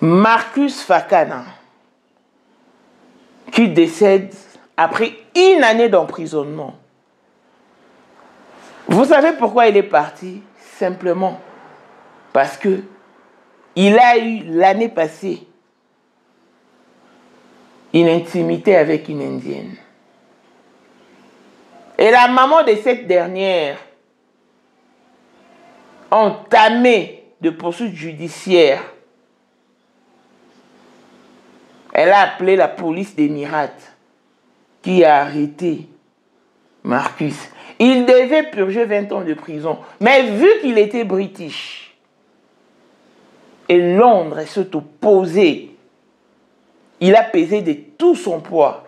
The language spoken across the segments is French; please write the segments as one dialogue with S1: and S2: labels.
S1: Marcus Fakana, qui décède après une année d'emprisonnement. Vous savez pourquoi il est parti? Simplement parce que il a eu l'année passée une intimité avec une Indienne. Et la maman de cette dernière a entamé de poursuites judiciaires. Elle a appelé la police d'Émirat qui a arrêté Marcus. Il devait purger 20 ans de prison. Mais vu qu'il était british, et Londres s'est opposé, il a pesé de tout son poids.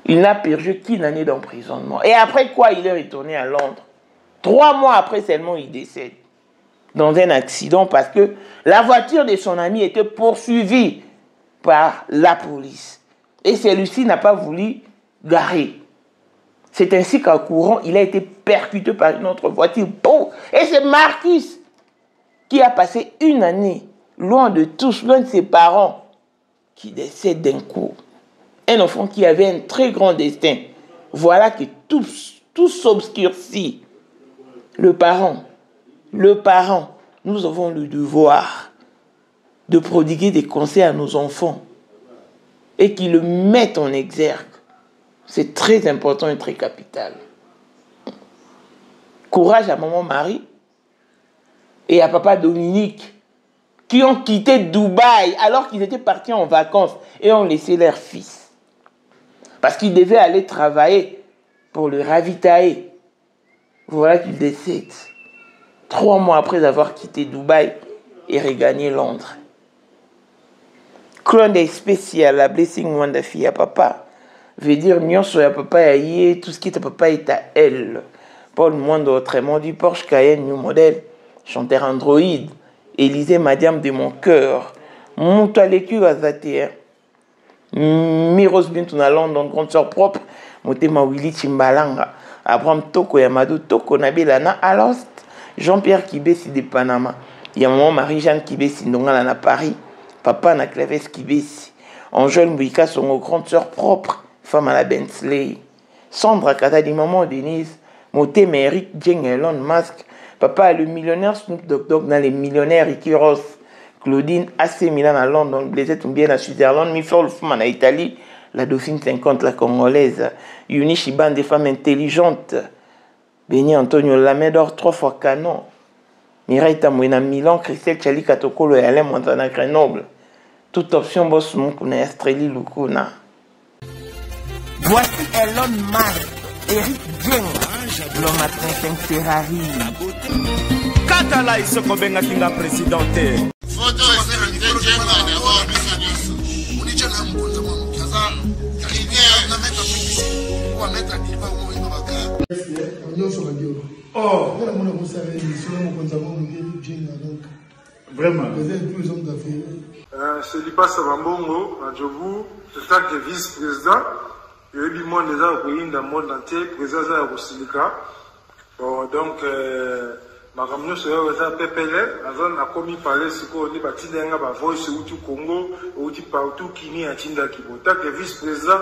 S1: Il n'a purgé qu'une année d'emprisonnement. Et après quoi, il est retourné à Londres. 3 mois après seulement, il décède. Dans un accident parce que la voiture de son ami était poursuivie par la police. Et celui-ci n'a pas voulu garer. C'est ainsi qu'en courant, il a été percuté par une autre voiture. Boum! Et c'est Marcus qui a passé une année loin de tous, loin de ses parents, qui décède d'un coup. Un enfant qui avait un très grand destin. Voilà que tout s'obscurcit. Le parent, nous avons le devoir de prodiguer des conseils à nos enfants et qu'ils le mettent en exergue. C'est très important et très capital. Courage à maman Marie et à papa Dominique qui ont quitté Dubaï alors qu'ils étaient partis en vacances et ont laissé leur fils. Parce qu'ils devaient aller travailler pour le ravitailler. Voilà qu'il décède. 3 mois après avoir quitté Dubaï et regagné Londres. Clone des spécial, la blessing wanda fille à papa. Veut dire nyonso ya papa ya tout ce qui est à papa est à elle. Paul Mondo autrement du Porsche Cayenne New Model, chanteur Android, Élisée Madiam de mon cœur, Monto à l'écu à Zaté. Miros Bintou na London, grande sœur propre, Motema Willy Chimbalanga, Abraham Toko Yamado Toko Nabilana Alost, Jean-Pierre Kibesi de Panama, Yamaman Marie-Jeanne Kibesi Ndongala na Paris, Papa na Claves Kibesi, Angèle Mbouika son grande sœur propre, femme à la Bentley, Sandra Kata di maman Denise, Motema Eric Jeng Elon Musk, Papa le millionnaire Snoop Dogg dans les millionnaires Ricky Ross, Claudine AC Milan à London, Blaise Toumbien à Switzerland, Mifor Lufman à Italie, la Dauphine 50, la Congolaise, Yunichi Band des femmes intelligentes, Béni Antonio Lamedor 3 fois canon, Mireille Tamouina Milan, Christelle Chali Katokolo et Alain Montana Grenoble. Toute option boss Moukuna Estreli Lukuna. Voici Elon Musk, Eric Jeng, l'homme à 35 Ferrari.
S2: Katala isoko benga kinga présidente.
S3: Photo
S2: Vraiment.
S4: C'est Lipa Savambongo, à Djobu, en tant que vice-président. Il y a eu du monde déjà au pays, dans le monde entier, président de Rosilika. Bon, donc, ma camion sera PPL, la zone a commis parler ce qu'on dit, Batinga, Voice, Outu Congo, Outu partout, Kini, Atinda Kibo. En tant que vice-président,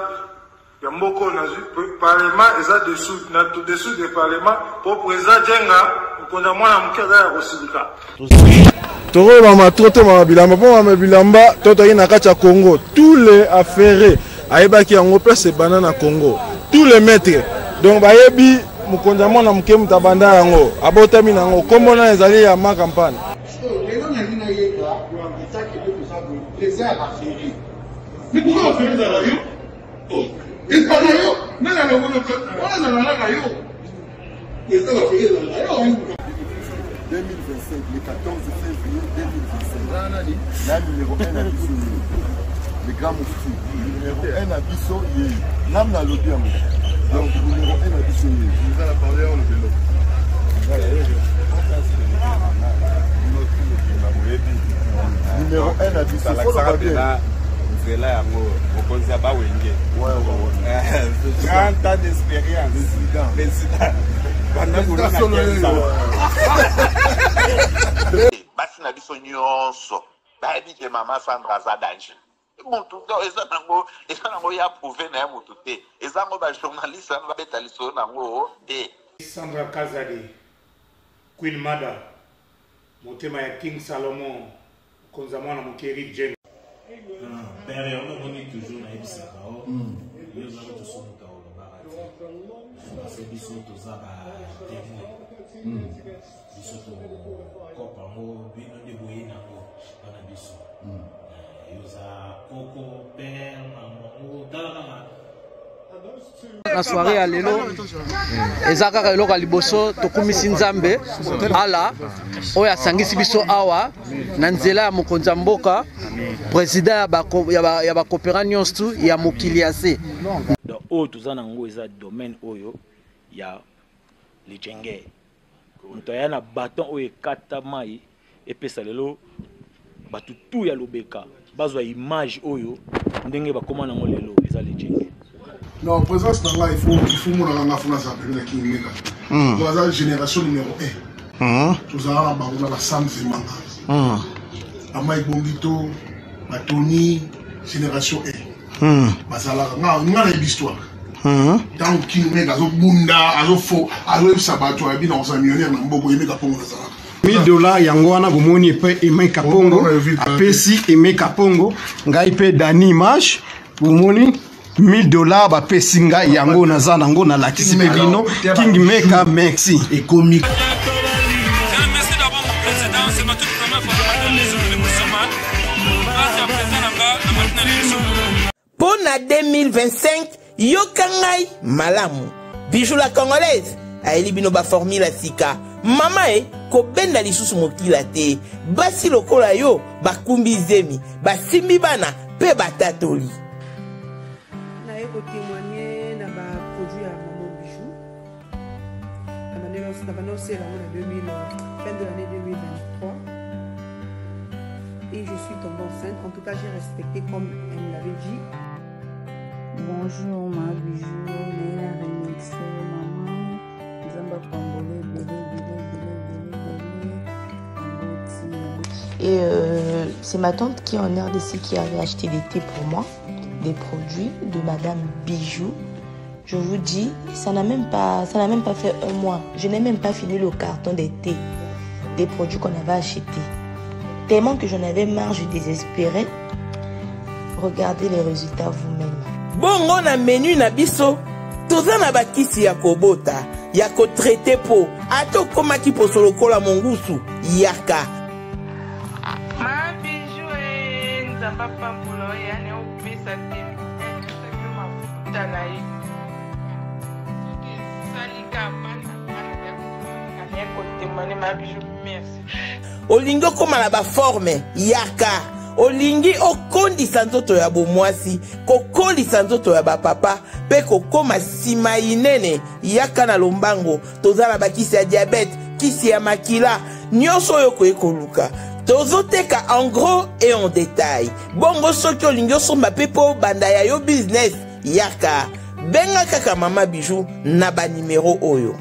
S4: il y a beaucoup de parlement, et ça dessous, dessous du parlement, pour président Djenga, mokonza mwana moke aza ya kosilika
S3: toko mama trote mama bilamba po mama bilamba toto yi na kati ya Congo tous les affairés ayebaki yango place bana na Congo tous les maîtres donc bayebi mokonza mwana moke mutabanda yango abotami nango kombo na ezali ya ma campagne
S5: mais pourquoi on fait ça là yo? Oh, et pas là yo? Mais là on a là yo. Et ça va faire là yo.
S6: 2025, le 14 février 2025. La numéro 1 à Bisso, le grand moufti. Numéro 1 à Bisso, l'âme n'a l'autre. Donc numéro 1 à Bisso. Vous allez parler en le vélo. Numéro 1 à Bisso.
S7: C'est là, on pense à Bawenge. Ouais. 30 ans d'expérience. Président.
S8: Basi na biso nyonso bayebi ke mama Sandra aza danger mutu eza nango ya prouve na ya mutu te eza ngo bajournaliste wana babeta lisolo nango te.
S9: Sandra Kazadi, Queen Mada, motema ya King Salomon, konza mwana mokeri Jen.
S10: Père, on est toujours na ebisaka o. Yo za ko somuka o ba c'est biso to za ba technique. Biso to kopa mo bino de boyina mo bana biso. Yo za koko père maman tala
S11: na soirée ya lelo eza kaka eloko ya liboso tokumisi nzambe ala oyo asangisi biso awa na nzela ya mokonzi ya mboka président ya bakopera nyonso ya mokili ya se
S12: oyo toza nango eza domaine oyo ya lijenge moto aya na baton oyo ekata mai epesa lelo bato tu ya lobeka bazwa image oyo ndenge bakoma nango lelo eza lijenge.
S5: Non, présence dans là, il faut mon enfant ça peut qui meka. Pour la génération numéro 1. Tous à la la Sam Zemanga. Amai Bombito, Matoni, génération 1. Basala nga l'histoire. Tant qui meka zo bunda, azo fo, azo sabato abi na sa millionnaire na mboko yemeka pongo na sala.
S13: $1000 yango wana bomoni pe Emeka Pongo, apesi Emeka Pongo, ngai pe Dani Image, bomoni $1000 ba pesinga yango naza nango na lakisi bino King Meka merci
S5: et comique.
S2: Merci d'avoir mon président, c'est ma toute première fois dans les jours de Moussaman. Grâce à président
S1: Pour la 2025, Yokangai Malamu. Bijou la congolaise. Aeli bino ba formula sika. Mama ko benda lisusu mokila te. Basi lokola yo bakumbi zemi. Basimbi bana pe batatoli.
S14: Témoigner dans ma produit à Maman Bijou. On a annoncé fin de l'année 2023. Et je suis tombée enceinte. En tout cas, j'ai respecté comme elle me l'avait dit.
S15: Bonjour, ma Bijou. Néla Remix, maman. Zamba Pambole, Et c'est ma tante qui est en RDC qui avait acheté des thés pour moi. Des produits de Madame Bijou. Je vous dis, ça n'a même pas fait un mois. Je n'ai même pas fini le carton des thés, des produits qu'on avait achetés. Tellement que j'en avais marre, je désespérais. Regardez les résultats vous-même.
S1: Bon, on a menu na biso. Toza na bakisi ya kobota, ya ko traité po. Ato koma ki po solo kola mongusu, yaka.
S16: Ma Bijou nzamba pambulo yani opesa te mafuta na ye salika bana kotemane ma Bijou merci.
S1: Olingo koma na ba forme yaka. Olingi okondisa nzoto ya bomwasi, kokolisa nzoto ya bapapa, pe kokoma sima inene yaka na lombango. Tozala bakisi ya diabète, kisi ya makila, nyonso yo koekoluka. Tozoteka en gros et en détail. Bongo soki olingi osomba pepo banda ya yo business yaka. Benga kaka Mama Bijou na ba numéro oyo.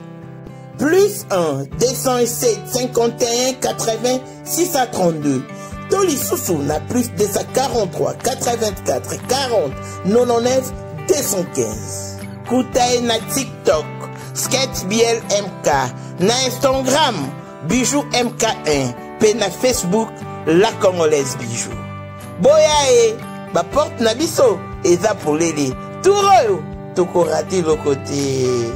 S1: Plus 1 207 51 80 632. Toli Soussou na plus 243 84 40 99 215. Koutae na TikTok, Sketch BLMK, na Instagram Bijou MK1 pe na Facebook La Congolaise Bijou. Boya e ba porte na biso eza polele turoyo tokorati le côté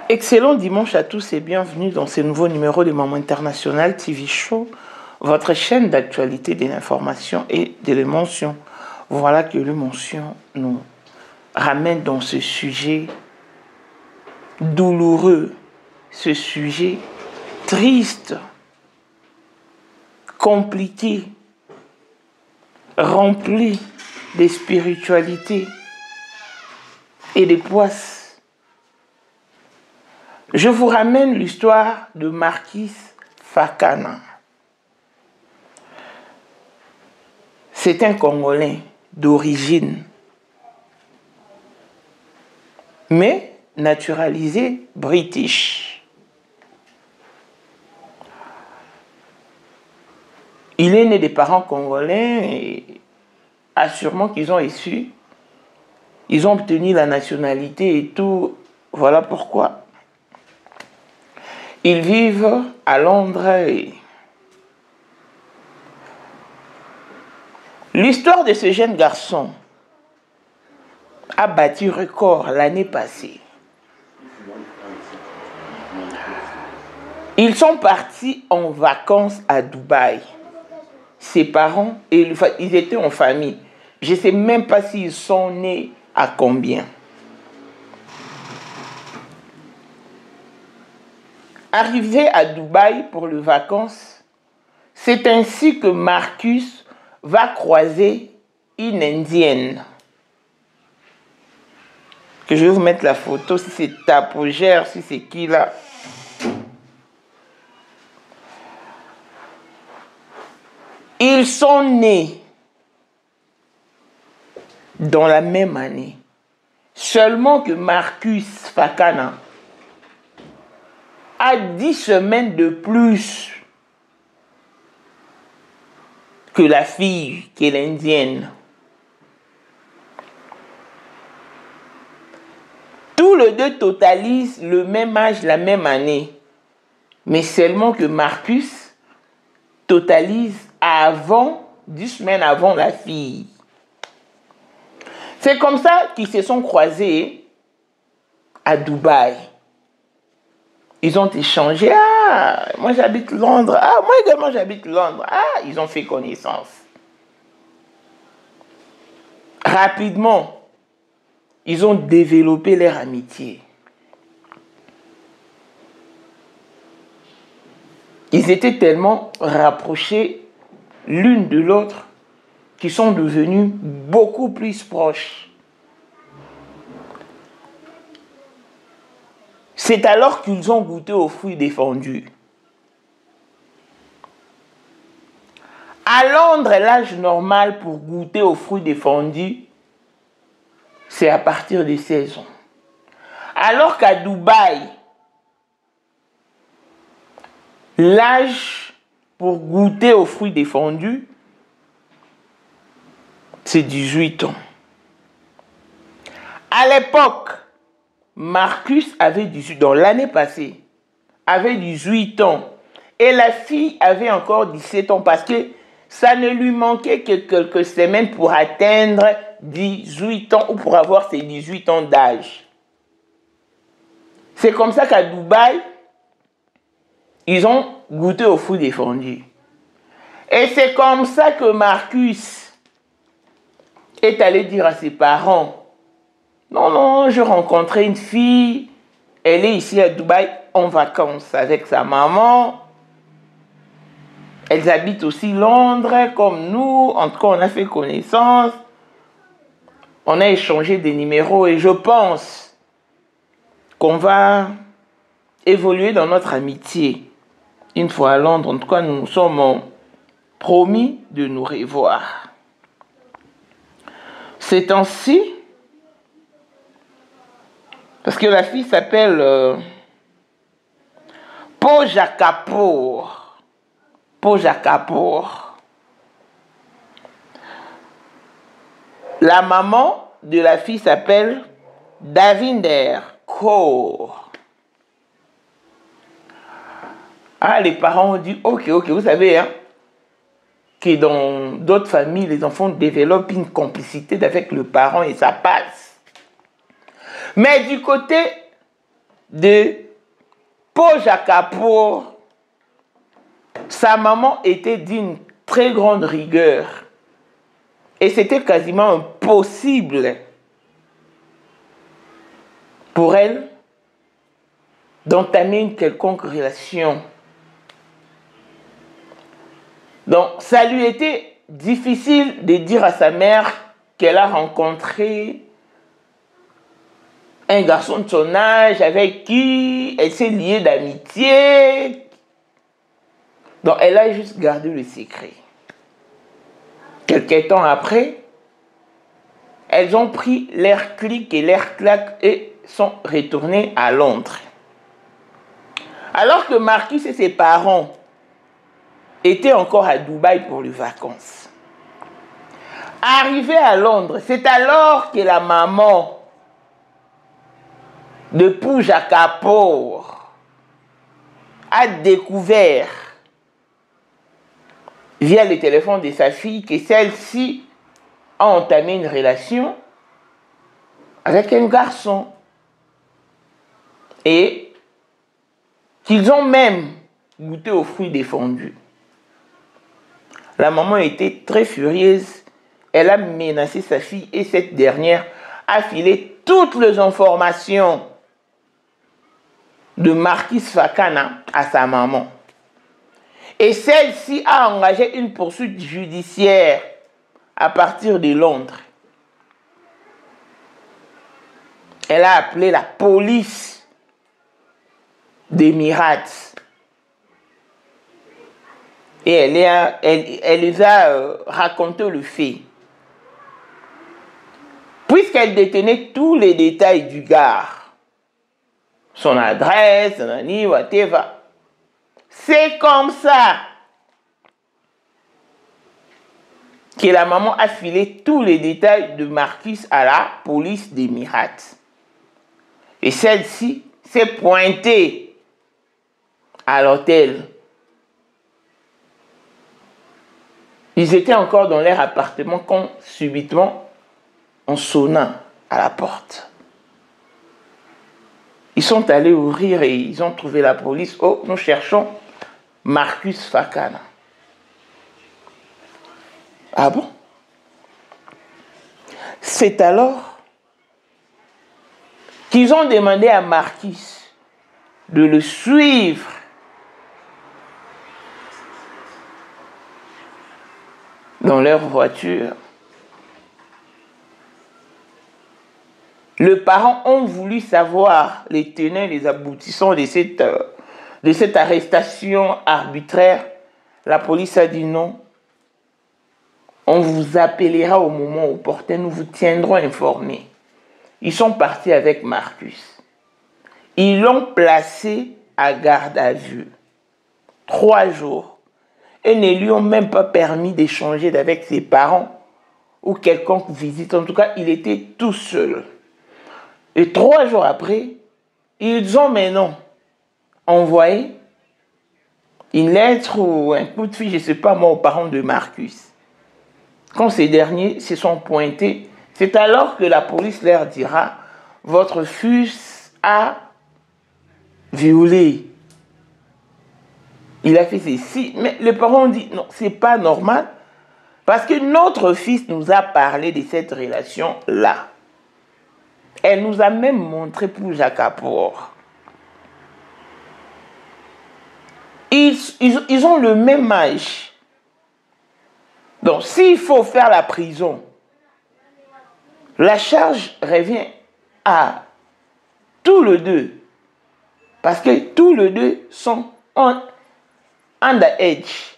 S1: Excellent dimanche à tous et bienvenue dans ce nouveau numéro de Maman International TV Show, votre chaîne d'actualité, de l'information et de l'émotion. Voilà que l'émotion nous ramène dans ce sujet douloureux, ce sujet triste, compliqué, rempli de spiritualité et de poisses. Je vous ramène l'histoire de Marquis Fakana. C'est un Congolais d'origine, mais naturalisé british. Il est né des parents congolais et assurément qu'ils ont issu. Ils ont obtenu la nationalité et tout. Voilà pourquoi. Ils vivent à Londres. L'histoire de ce jeune garçon a battu record l'année passée. Ils sont partis en vacances à Dubaï. Ses parents, ils étaient en famille. Je ne sais même pas s'ils sont nés à combien. Arrivé à Dubaï pour les vacances, c'est ainsi que Marcus va croiser une Indienne. Que je vais vous mettre la photo, si c'est Tapogère, si c'est qui là. Ils sont nés dans la même année. Seulement que Marcus Fakana a 10 semaines de plus que la fille qui est l'indienne. Tous les deux totalisent le même âge, la même année. Mais seulement que Marcus totalise avant, 10 semaines avant la fille. C'est comme ça qu'ils se sont croisés à Dubaï. Ils ont échangé. Ah, moi j'habite Londres. Ah, moi également j'habite Londres. Ah, ils ont fait connaissance. Rapidement, ils ont développé leur amitié. Ils étaient tellement rapprochés l'une de l'autre qu'ils sont devenus beaucoup plus proches. C'est alors qu'ils ont goûté aux fruits défendus. À Londres, l'âge normal pour goûter aux fruits défendus, c'est à partir de 16 ans. Alors qu'à Dubaï, l'âge pour goûter aux fruits défendus, c'est 18 ans. À l'époque, Marcus avait 18 ans, l'année passée, avait 18 ans. Et la fille avait encore 17 ans parce que ça ne lui manquait que quelques semaines pour atteindre 18 ans ou pour avoir ses 18 ans d'âge. C'est comme ça qu'à Dubaï, ils ont goûté aux fruits défendus. Et c'est comme ça que Marcus est allé dire à ses parents, non, non, je rencontrais une fille, elle est ici à Dubaï, en vacances avec sa maman. Elles habitent aussi Londres, comme nous. En tout cas, on a fait connaissance. On a échangé des numéros et je pense qu'on va évoluer dans notre amitié. Une fois à Londres, en tout cas, nous nous sommes promis de nous revoir. C'est ainsi, parce que la fille s'appelle Pooja Kapoor. Pooja Kapoor. La maman de la fille s'appelle Davinder Kaur. Ah, les parents ont dit, ok, vous savez, hein, que dans d'autres familles, les enfants développent une complicité avec le parent et ça passe. Mais du côté de Pooja Kapoor, sa maman était d'une très grande rigueur. Et c'était quasiment impossible pour elle d'entamer une quelconque relation. Donc, ça lui était difficile de dire à sa mère qu'elle a rencontré un garçon de son âge avec qui elle s'est liée d'amitié. Donc, elle a juste gardé le secret. Quelques temps après, elles ont pris l'air clic et l'air clac et sont retournées à Londres. Alors que Marcus et ses parents étaient encore à Dubaï pour les vacances. Arrivés à Londres, c'est alors que la maman de Pooja Kapoor a découvert via le téléphone de sa fille que celle-ci a entamé une relation avec un garçon et qu'ils ont même goûté aux fruits défendus. La maman était très furieuse. Elle a menacé sa fille et cette dernière a filé toutes les informations de Marquis Fakana à sa maman. Et celle-ci a engagé une poursuite judiciaire à partir de Londres. Elle a appelé la police d'Émirats. Et elle les a raconté le fait. Puisqu'elle détenait tous les détails du gars, son adresse, nani, whatever. C'est comme ça que la maman a filé tous les détails de Marcus à la police d'Émirats. Et celle-ci s'est pointée à l'hôtel. Ils étaient encore dans leur appartement quand subitement on sonna à la porte. Ils sont allés ouvrir et ils ont trouvé la police. Oh, nous cherchons Marcus Fakana. Ah bon? C'est alors qu'ils ont demandé à Marcus de le suivre dans leur voiture. Les parents ont voulu savoir les tenants et les aboutissants de cette arrestation arbitraire. La police a dit non. On vous appellera au moment opportun, nous vous tiendrons informés. Ils sont partis avec Marcus. Ils l'ont placé à garde à vue. 3 jours. Et ne lui ont même pas permis d'échanger avec ses parents ou quelconque visite. En tout cas, il était tout seul. Et 3 jours après, ils ont maintenant envoyé une lettre ou un coup de fil, je ne sais pas moi, aux parents de Marcus. Quand ces derniers se sont pointés, c'est alors que la police leur dira « Votre fils a violé. Il a fait ceci. » Mais les parents ont dit « Non, ce n'est pas normal. Parce que notre fils nous a parlé de cette relation-là. » Elle nous a même montré Pooja Kapoor. ils ont le même âge. Donc, s'il faut faire la prison, la charge revient à tous les deux. Parce que tous les deux sont underage.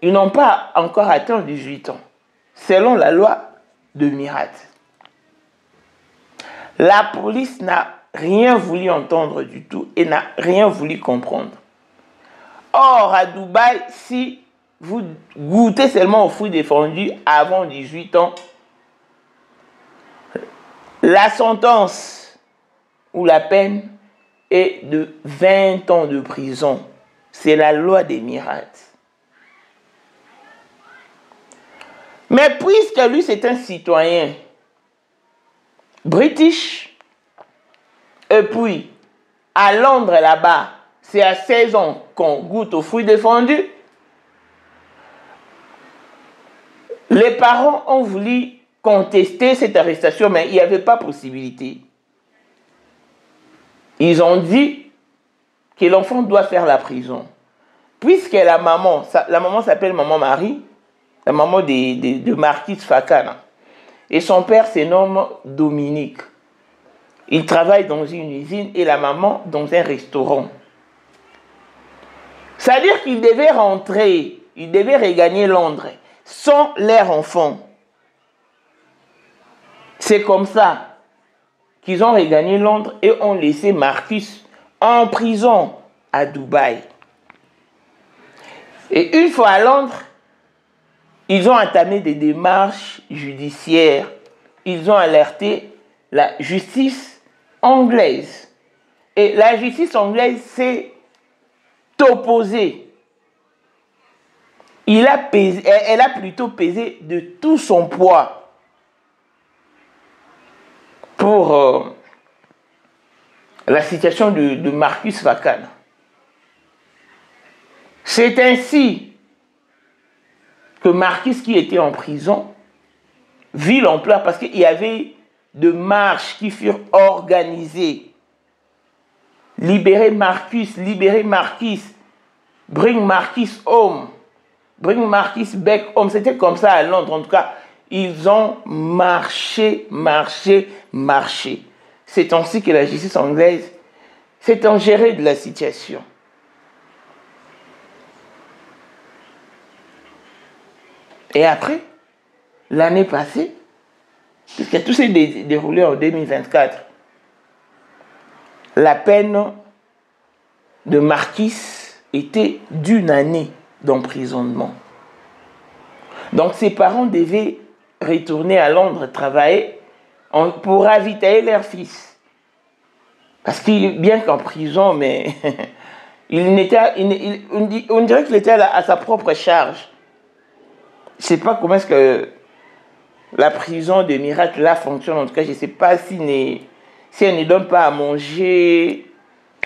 S1: Ils n'ont pas encore atteint 18 ans. Selon la loi de Mirat. La police n'a rien voulu entendre du tout et n'a rien voulu comprendre. Or, à Dubaï, si vous goûtez seulement aux fruits défendus avant 18 ans, la sentence ou la peine est de 20 ans de prison. C'est la loi des Émirats. Mais puisque lui, c'est un citoyen british, et puis à Londres, là-bas, c'est à 16 ans qu'on goûte aux fruits défendus, les parents ont voulu contester cette arrestation, mais il n'y avait pas possibilité. Ils ont dit que l'enfant doit faire la prison. Puisque la maman s'appelle Maman Marie, la maman de Marquis Fakana, et son père se nomme Dominique. Il travaille dans une usine et la maman dans un restaurant. C'est-à-dire qu'ils devaient rentrer, ils devaient regagner Londres sans leur enfant. C'est comme ça qu'ils ont regagné Londres et ont laissé Marcus en prison à Dubaï. Et une fois à Londres, ils ont entamé des démarches judiciaires. Ils ont alerté la justice anglaise. Et la justice anglaise s'est opposée. Elle a plutôt pesé de tout son poids pour la situation de Marcus Fakana. C'est ainsi que Marcus, qui était en prison, vit l'ampleur parce qu'il y avait de marches qui furent organisées. Libérer Marcus, bring Marcus home, bring Marcus back home. C'était comme ça à Londres. En tout cas, ils ont marché. C'est ainsi que la justice anglaise s'est ingérée de la situation. Et après, l'année passée, puisque tout s'est déroulé en 2024, la peine de Marquis était d'1 année d'emprisonnement. Donc ses parents devaient retourner à Londres travailler pour ravitailler leur fils. Parce qu'il, bien qu'en prison, mais on dirait qu'il était à sa propre charge. Je ne sais pas comment est-ce que la prison de Miracle là fonctionne. En tout cas, je ne sais pas si elle ne donne pas à manger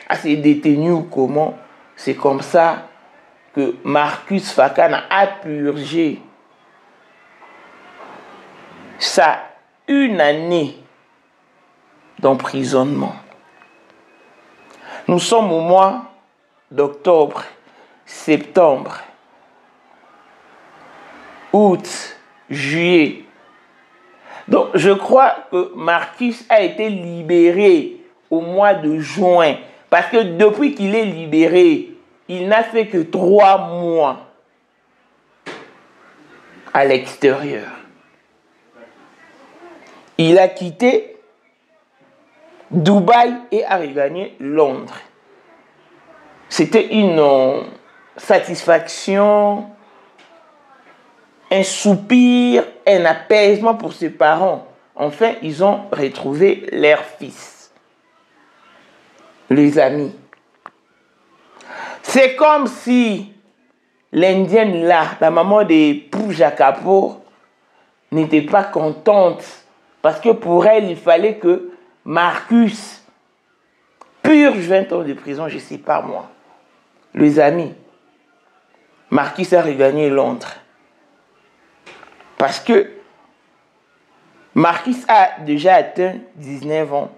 S1: à ses détenus ou comment. C'est comme ça que Marcus Fakana a purgé sa 1 année d'emprisonnement. Nous sommes au mois d'octobre, septembre, août, juillet. Donc, je crois que Marcus a été libéré au mois de juin. Parce que depuis qu'il est libéré, il n'a fait que 3 mois à l'extérieur. Il a quitté Dubaï et a regagné Londres. C'était une satisfaction, un soupir, un apaisement pour ses parents. Enfin, ils ont retrouvé leur fils. Les amis. C'est comme si l'Indienne là, la maman de Pooja Kapoor, n'était pas contente. Parce que pour elle, il fallait que Marcus purge 20 ans de prison, je ne sais pas moi. Les amis, Marcus a regagné Londres. Parce que Marcus a déjà atteint 19 ans.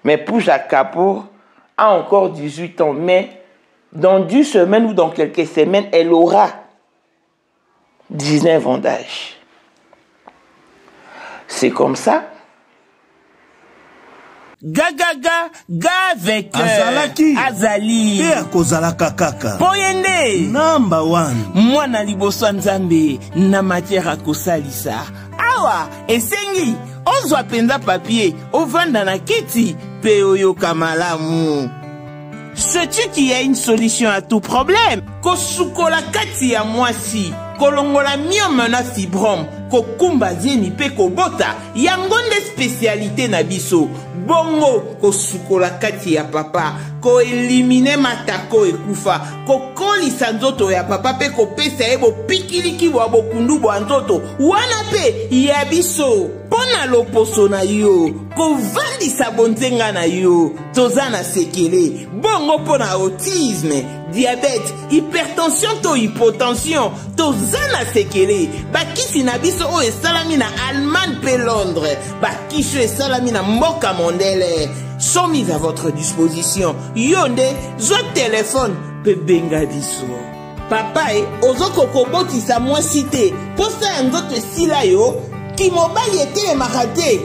S1: Mais Pooja Kapoor a encore 18 ans. Mais dans 10 semaines ou dans quelques semaines, elle aura 19 ans d'âge. C'est comme ça.
S17: Gagaga, gavek
S18: Azalaki
S17: Azali
S18: Pea kozalaka kaka
S17: Poyende
S18: Number 1
S17: Mwana liboso nzambe na matière kosalisa Awa, esengi Ozwa penza papier Ovanda na kiti Pe oyoka malamu Sais-tu qu'il y a une solution à tout problème? Kosukola kati ya mwasi Kolongola myome na fibrome Kokumba zieni pe kobota Yango nde spécialité na biso Bongo kosukola kati ya papa Ko elimine matako ekufa Ko kolisa nzoto ya papa pe kopesa ebo pikiliki wa bokundu bwa nzoto Wana pe ya biso Pona loposo na yo Ko vandisa bonzenga na yo Tozana sekele Bongo pona autisme Diabète, hypertension to hypotension Tozana sekele Bakisi na biso o esalami na Allemagne pe Londres Bakisho esalami na mboka mondele sont mis à votre disposition. Yonde, zo téléphone, pe benga biso. Papa ozoko koboti sa moi cité. Posta nzoto sila yo, ki mobile ete marate.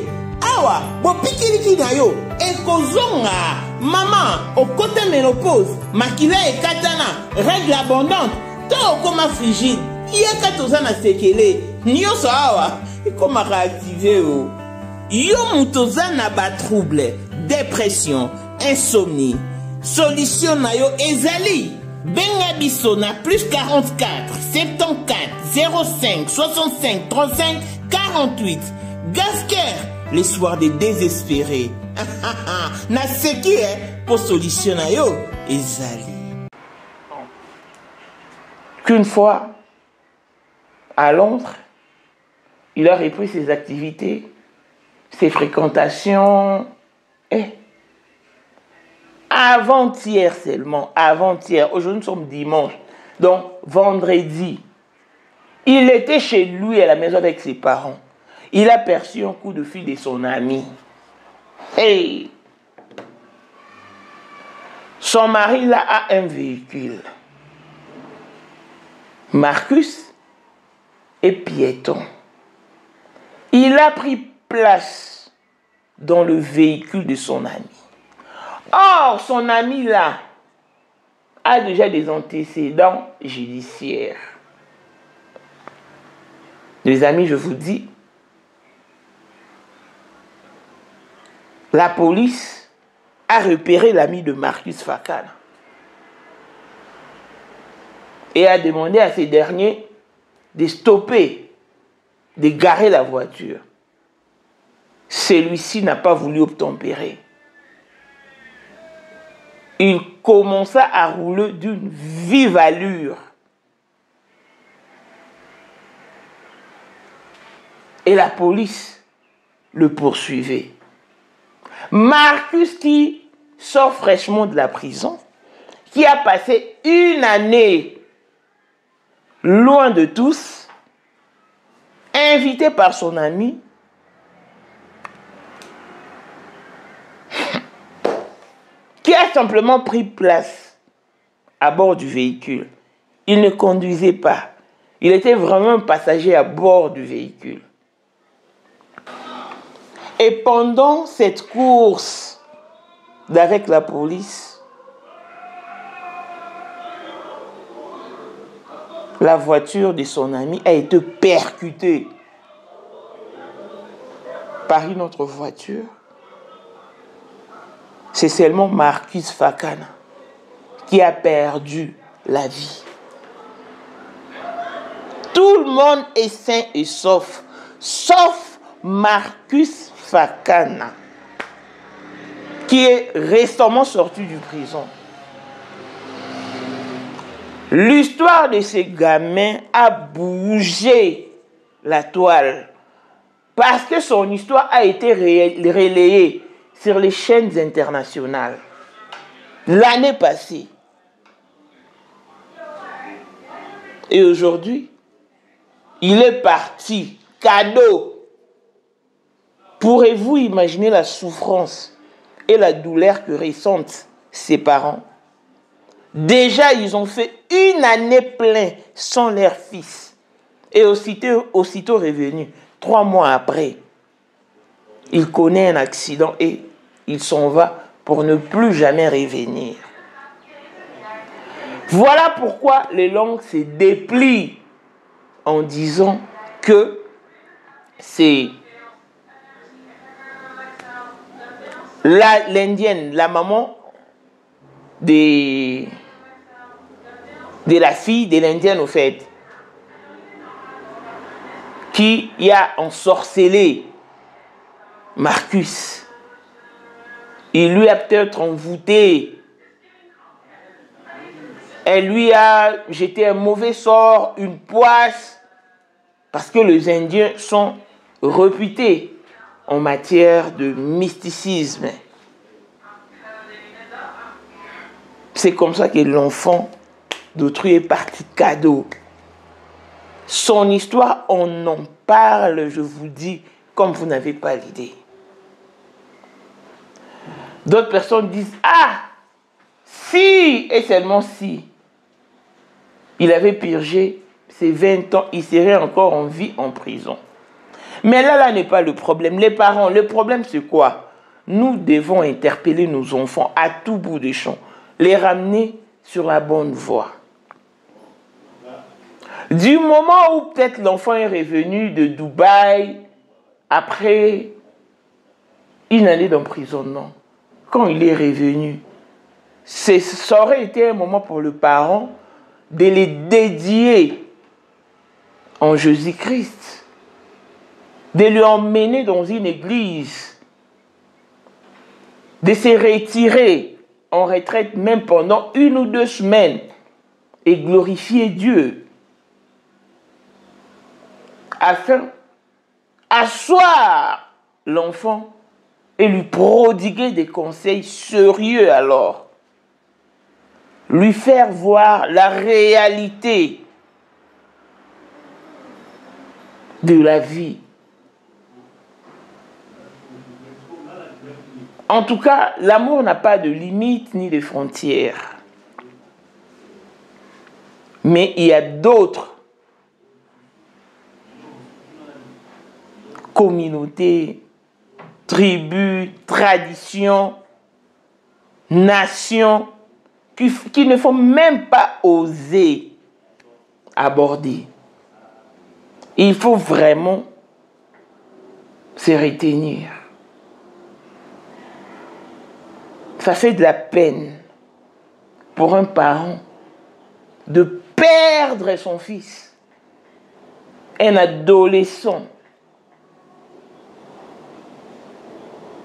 S17: Awa, bo pikiliki na yo, ekozonga. Maman, au côté ménopause, makila e katana, règle abondante, to okoma frigide. Yeka tozana sekele, nyoso awa, ekoma réactiver o. Yo mutozana ba trouble. Dépression, insomnie. Solution na yo ezali. Benga biso na plus 44 74 05 65 35 48. Gasker, les soirs des désespérés. Na seki pour solution na yo ezali.
S1: Qu'une fois, à Londres, il a repris ses activités, ses fréquentations. Avant-hier seulement, avant-hier, aujourd'hui nous sommes dimanche, donc vendredi, il était chez lui à la maison avec ses parents. Il a perçu un coup de fil de son ami. Hey! Son mari là a un véhicule. Marcus est piéton. Il a pris place dans le véhicule de son ami. Or, son ami là a déjà des antécédents judiciaires. Les amis, je vous dis, la police a repéré l'ami de Marcus Fakana et a demandé à ces derniers de stopper, de garer la voiture. Celui-ci n'a pas voulu obtempérer. Il commença à rouler d'une vive allure. Et la police le poursuivait. Marcus, qui sort fraîchement de la prison, qui a passé une année loin de tous, invité par son ami, qui a simplement pris place à bord du véhicule. Il ne conduisait pas. Il était vraiment un passager à bord du véhicule. Et pendant cette course avec la police, la voiture de son ami a été percutée par une autre voiture. C'est seulement Marcus Fakana qui a perdu la vie. Tout le monde est sain et sauf Marcus Fakana, qui est récemment sorti du prison. L'histoire de ce gamin a bougé la toile parce que son histoire a été relayée sur les chaînes internationales l'année passée. Et aujourd'hui, il est parti, cadeau. Pourrez-vous imaginer la souffrance et la douleur que ressentent ses parents Déjà, ils ont fait une année pleine sans leur fils. Et aussitôt revenu, 3 mois après, il connaît un accident et il s'en va pour ne plus jamais revenir. Voilà pourquoi les langues se déplient en disant que c'est l'indienne, la maman de la fille de l'indienne au fait, qui a ensorcelé Marcus. Il lui a peut-être envoûté. Elle lui a jeté un mauvais sort, une poisse, parce que les Indiens sont réputés en matière de mysticisme. C'est comme ça que l'enfant d'autrui est parti cadeau. Son histoire, on en parle, je vous dis, comme vous n'avez pas l'idée. D'autres personnes disent, ah, si, et seulement si, il avait purgé ses 20 ans, il serait encore en vie en prison. Mais là n'est pas le problème. Les parents, le problème c'est quoi? Nous devons interpeller nos enfants à tout bout des champs, les ramener sur la bonne voie. Du moment où peut-être l'enfant est revenu de Dubaï après une année d'emprisonnement, quand il est revenu, ça aurait été un moment pour le parent de les dédier en Jésus-Christ, de lui emmener dans une église, de se retirer en retraite même pendant 1 ou 2 semaines et glorifier Dieu afin d'asseoir l'enfant et lui prodiguer des conseils sérieux alors. Lui faire voir la réalité de la vie. En tout cas, l'amour n'a pas de limites ni de frontières. Mais il y a d'autres communautés, tribus, traditions, nations qui ne faut même pas oser aborder. Il faut vraiment se retenir. Ça fait de la peine pour un parent de perdre son fils, un adolescent.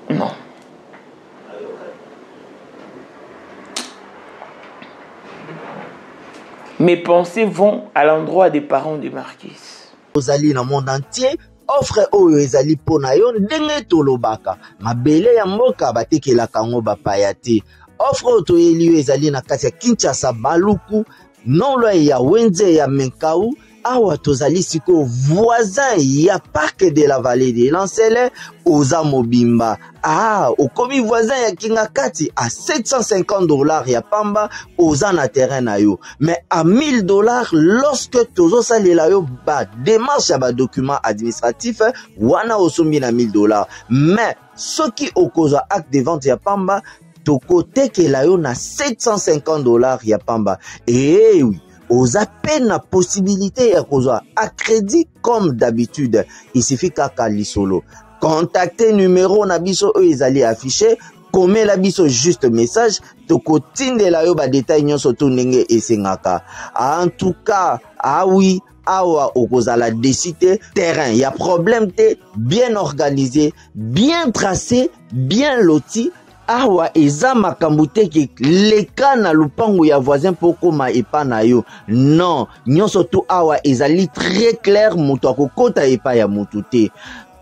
S1: Non. Mes pensées vont à l'endroit des parents de Marcus.
S19: Ozali na monde entier, offre oyo ezali pona yo ndenge tolobaka. Mabele ya mboka batekela kango bapaya te. Offre oyo toyeli yo ezali na kati ya Kinshasa Baluku, nolo ya Wenze ya Menkau, awa tozali siko voisin ya parc de la vallée de Lancele oza mobimba. Ah, okomi voisin ya Kingakati à $750 ya pamba oza na terrain na yo. Mais à $1000 lorsque tozo salela yo ba démarche ya ba document administratif wana osombi na $1000. Mais soki okozwa acte de vente ya pamba tokote ke la yo na $750 ya pamba. Eh oui. Aux appels la possibilité à crédit comme d'habitude. Il suffit qu'à solo. Contactez numéro nabiso ezali affiché. Comme la biso juste message. Toko tinde la yo ba détail nyon soto nenge esengaka. En tout cas, ah oui. Awa okozala décider terrain. Il y a problème te bien organisé, bien tracé, bien loti. Awa eza makambo te ke leka na lupango ya voisin poko ma epa na yo. Non, nyonso to awa ezali très clair moto akokota epa ya motu te.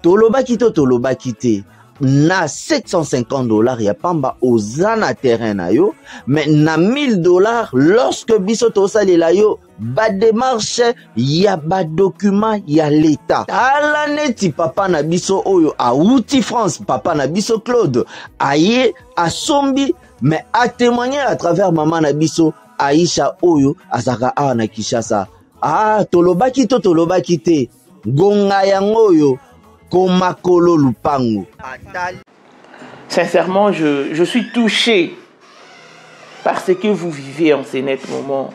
S19: Tolobaki te. Na $750 ya pamba oza na terrain na yo, mais na $1000 lorsque biso tosalela yo ba démarche ya ba document ya l'état. Tala neti papa na biso oyo auti France, papa na biso Claude aye asombi mais a témoigné à travers maman na biso Aisha oyo azaka awa na Kinshasa. Ah, tolobaki to tolobaki te. Gonga yango oyo komakolo lupango.
S1: Sincèrement, je suis touché par ce que vous vivez en ces nets moments.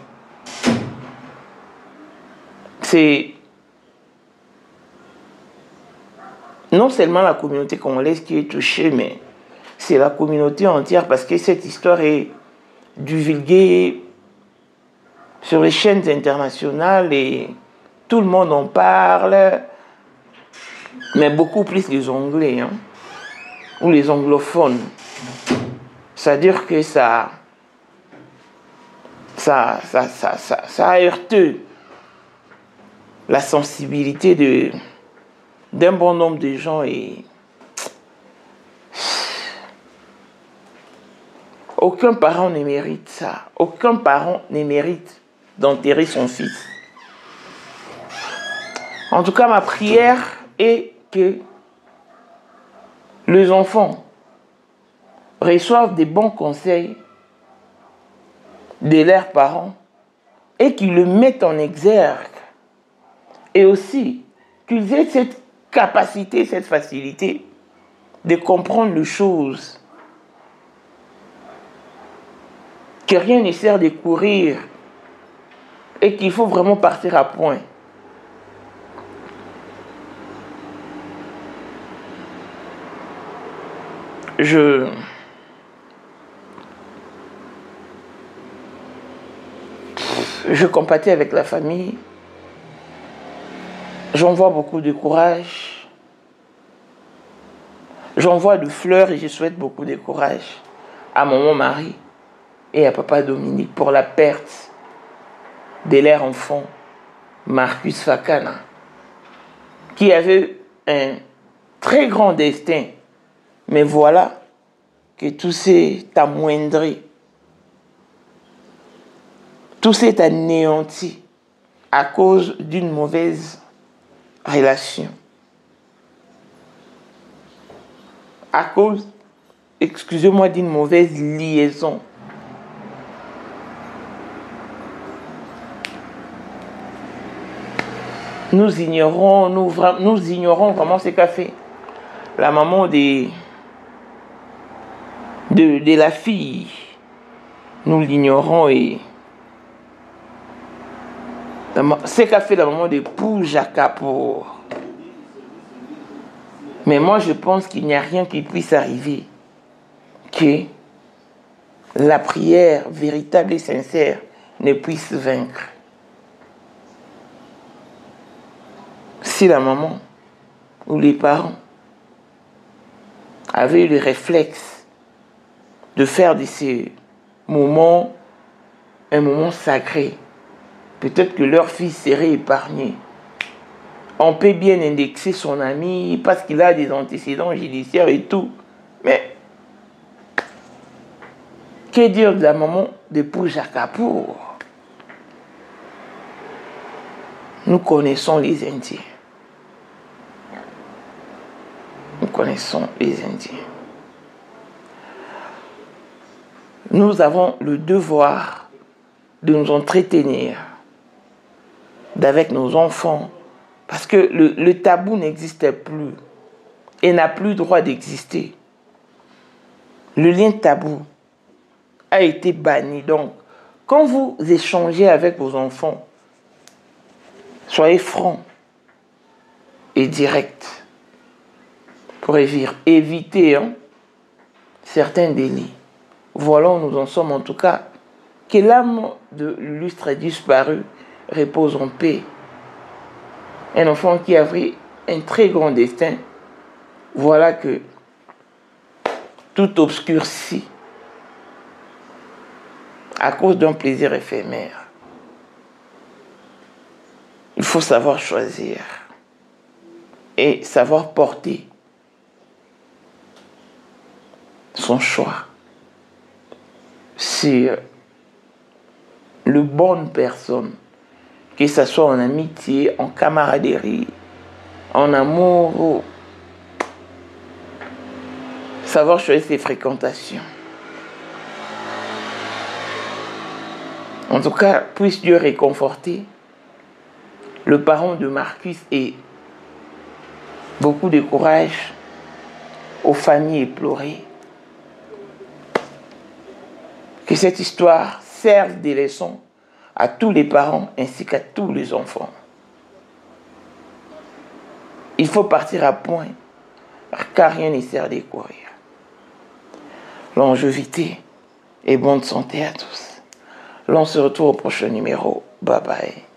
S1: C'est non seulement la communauté congolaise qui est touchée, mais c'est la communauté entière parce que cette histoire est divulguée sur les chaînes internationales et tout le monde en parle, mais beaucoup plus les Anglais, hein, ou les anglophones. C'est-à-dire que ça a heurté la sensibilité d'un bon nombre de gens et aucun parent ne mérite ça. Aucun parent ne mérite d'enterrer son fils. En tout cas, ma prière est que les enfants reçoivent des bons conseils de leurs parents et qu'ils le mettent en exergue. Et aussi qu'ils aient cette capacité, cette facilité de comprendre les choses. Que rien ne sert de courir et qu'il faut vraiment partir à point. Je compatis avec la famille. J'envoie beaucoup de courage. J'envoie de fleurs et je souhaite beaucoup de courage à mon mari et à papa Dominique pour la perte de leur enfant, Marcus Fakana, qui avait un très grand destin. Mais voilà que tout s'est amoindri. Tout s'est anéanti à cause d'une mauvaise relation. À cause, excusez-moi, d'une mauvaise liaison. Nous ignorons vraiment ce qu'a fait la maman de la fille. Nous l'ignorons et ce qu'a fait la maman de Pouja Kapoor. Mais moi je pense qu'il n'y a rien qui puisse arriver que la prière véritable et sincère ne puisse vaincre. Si la maman ou les parents avaient eu le réflexe de faire de ces moments un moment sacré, peut-être que leur fils serait épargné. On peut bien indexer son ami parce qu'il a des antécédents judiciaires et tout. Mais que dire de la maman de Pouja Kapoor? Nous connaissons les Indiens. Nous connaissons les Indiens. Nous avons le devoir de nous entretenir avec nos enfants parce que le tabou n'existe plus et n'a plus droit d'exister. Le lien tabou a été banni. Donc, quand vous échangez avec vos enfants, soyez francs et directs pour éviter certains délits. Voilà où nous en sommes en tout cas. Que l'âme de l'illustre disparu repose en paix. Un enfant qui avait un très grand destin, voilà que tout obscurci à cause d'un plaisir éphémère. Il faut savoir choisir et savoir porter son choix sur le bonne personne, que ce soit en amitié, en camaraderie, en amour, ou savoir choisir ses fréquentations. En tout cas, puisse Dieu réconforter le parent de Marcus et beaucoup de courage aux familles éplorées. Que cette histoire serve de leçon à tous les parents ainsi qu'à tous les enfants. Il faut partir à point, car rien ne sert de courir. Longévité et bonne santé à tous. L'on se retrouve au prochain numéro. Bye bye.